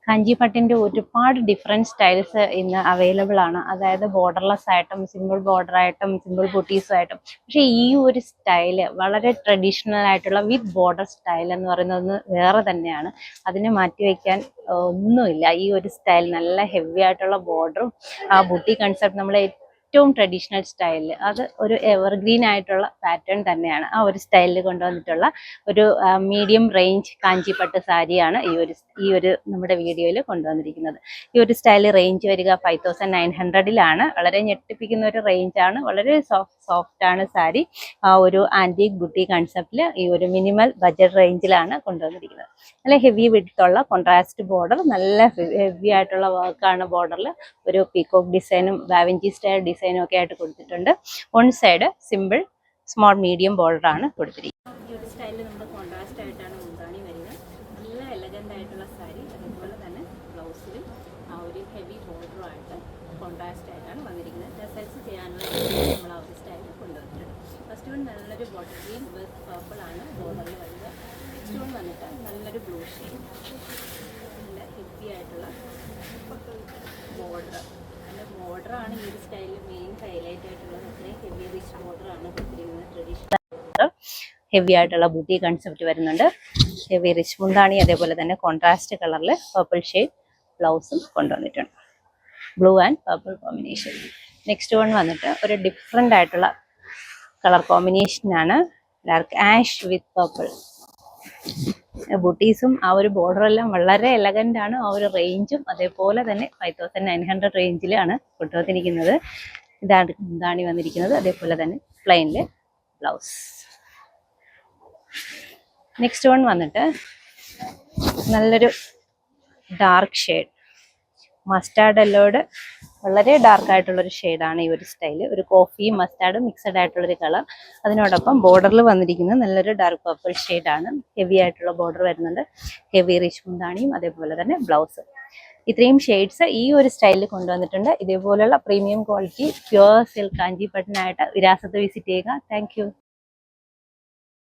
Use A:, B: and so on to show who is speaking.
A: കാഞ്ചിപട്ടിൻ്റെ ഒരുപാട് different styles ഇന്ന് available ആണ്. അതായത് ബോർഡർലെസ് ആയിട്ടും സിമ്പിൾ ബോർഡർ ആയിട്ടും സിമ്പിൾ ബുട്ടീസും ആയിട്ടും. പക്ഷേ ഈ ഒരു സ്റ്റൈല് വളരെ ട്രഡീഷണൽ ആയിട്ടുള്ള വിത്ത് ബോർഡർ സ്റ്റൈൽ എന്ന് പറയുന്നത് വേറെ തന്നെയാണ്. അതിനെ മാറ്റിവെക്കാൻ ഒന്നുമില്ല. ഈ ഒരു സ്റ്റൈൽ നല്ല ഹെവി ആയിട്ടുള്ള ബോർഡറും ആ ബുട്ടി കൺസെപ്റ്റ് നമ്മളെ ഏറ്റവും ട്രഡീഷണൽ സ്റ്റൈലിൽ അത് ഒരു എവർഗ്രീൻ ആയിട്ടുള്ള പാറ്റേൺ തന്നെയാണ്. ആ ഒരു സ്റ്റൈലിൽ കൊണ്ടുവന്നിട്ടുള്ള ഒരു മീഡിയം റേഞ്ച് കാഞ്ചിപ്പട്ട് സാരിയാണ് ഈ ഒരു നമ്മുടെ വീഡിയോയിൽ കൊണ്ടുവന്നിരിക്കുന്നത്. ഈ ഒരു സ്റ്റൈൽ റേഞ്ച് വരിക 5900 വളരെ ഞെട്ടിപ്പിക്കുന്ന ഒരു റേഞ്ചാണ്. വളരെ സോഫ്റ്റ് ആണ് സാരി. ആ ഒരു ആന്റിക് ബുട്ടി കൺസെപ്റ്റിൽ ഈ ഒരു മിനിമൽ ബഡ്ജറ്റ് റേഞ്ചിലാണ് കൊണ്ടുവന്നിരിക്കുന്നത്. നല്ല ഹെവി വിഡ്ത്തുള്ള കോൺട്രാസ്റ്റ് ബോർഡർ, നല്ല ഹെവി ആയിട്ടുള്ള വർക്കാണ് ബോർഡറിൽ. ഒരു പീകോക്ക് ഡിസൈനും വാവിഞ്ചി സ്റ്റൈൽ ഡിസൈനും ഒക്കെ ആയിട്ട് കൊടുത്തിട്ടുണ്ട്. One side simple small medium border ആണ് കൊടുത്തിരിക്കുന്നത്. ഈ ഒരു സ്റ്റൈലിൽ നമ്മുടെ കോൺട്രാസ്റ്റ് ആയിട്ടാണ് മുന്താണി വരിക. നല്ല എലഗന്റ് ആയിട്ടുള്ള സാരി, അതുപോലെ തന്നെ ബ്ലൗസിലും ആ ഒരു ഹെവി ബോർഡറുമായിട്ട് കോൺട്രാസ്റ്റ് ആയിട്ടാണ് വന്നിരിക്കുന്നത്. ഡ്രസ്സൈസ് ചെയ്യാനുള്ള നമ്മൾ ആ ഒരു സ്റ്റൈലിൽ കൊണ്ടുവന്നിട്ടുണ്ട്. ഫസ്റ്റ് വൺ നല്ലൊരു ബോട്ടിൽ ഗ്രീൻ വിത്ത് പർപ്പിൾ ആണ് ബോർഡറിൽ വരിക. നെക്സ്റ്റ് വൺ വന്നിട്ട് നല്ലൊരു ബ്ലൂ ഷെയ്ഡ്, നല്ല ഹെവി ആയിട്ടുള്ള ബോർഡർ. നല്ല ബോർഡറാണ് ഈ ഒരു സ്റ്റൈലിൽ മെയിൻ ഹൈലൈറ്റ് ആയിട്ടുള്ളത്. അത്രയും ഹെവി റിച്ച് ബോർഡറാണ് കൊടുത്തിരിക്കുന്നത്. ട്രഡീഷണൽ ഹെവി ആയിട്ടുള്ള ബൂട്ടി കൺസെപ്റ്റ് വരുന്നുണ്ട്. ഹെവി റിച്ച് മുന്താണി, അതേപോലെ തന്നെ കോൺട്രാസ്റ്റ് കളറിൽ പർപ്പിൾ ഷെയ്ഡ് ബ്ലൗസും കൊണ്ടുവന്നിട്ടുണ്ട്. Blue and purple combination. Next one വന്നിട്ട് ഒരു ഡിഫറെൻ്റ് ആയിട്ടുള്ള കളർ കോമ്പിനേഷനാണ്. Dark ash with purple. ബുട്ടീസും ആ ഒരു ബോർഡറെല്ലാം വളരെ എലഗൻ്റ് ആണ്. ആ ഒരു റേഞ്ചും അതേപോലെ തന്നെ 5900 റേഞ്ചിലാണ് കൊണ്ടുവന്നിരിക്കുന്നത്. ഇതാണ് മുന്താണി വന്നിരിക്കുന്നത്. അതേപോലെ തന്നെ പ്ലെയിനിൽ ബ്ലൗസ്. നെക്സ്റ്റ് വൺ വന്നിട്ട് നല്ലൊരു ഡാർക്ക് ഷെയ്ഡ്, മസ്റ്റാർഡ് യെല്ലോയുടെ വളരെ ഡാർക്ക് ആയിട്ടുള്ളൊരു ഷെയ്ഡാണ് ഈ ഒരു സ്റ്റൈല്. ഒരു കോഫിയും മസ്റ്റാർഡും മിക്സഡ് ആയിട്ടുള്ളൊരു കളർ. അതിനോടൊപ്പം ബോർഡറിൽ വന്നിരിക്കുന്നത് നല്ലൊരു ഡാർക്ക് പർപ്പിൾ ഷെയ്ഡാണ്. ഹെവി ആയിട്ടുള്ള ബോർഡർ വരുന്നുണ്ട്. ഹെവി റിച്ച് മുന്താണിയും അതേപോലെ തന്നെ ബ്ലൗസ്. ഇത്രയും ഷെയ്ഡ്സ് ഈ ഒരു സ്റ്റൈലിൽ കൊണ്ടുവന്നിട്ടുണ്ട്. ഇതേപോലെയുള്ള പ്രീമിയം ക്വാളിറ്റി പ്യുവർ സിൽക്ക് കാഞ്ചിപട്ടിനായിട്ട് വിരാസത്ത് വിസിറ്റ് ചെയ്യുക. Thank U.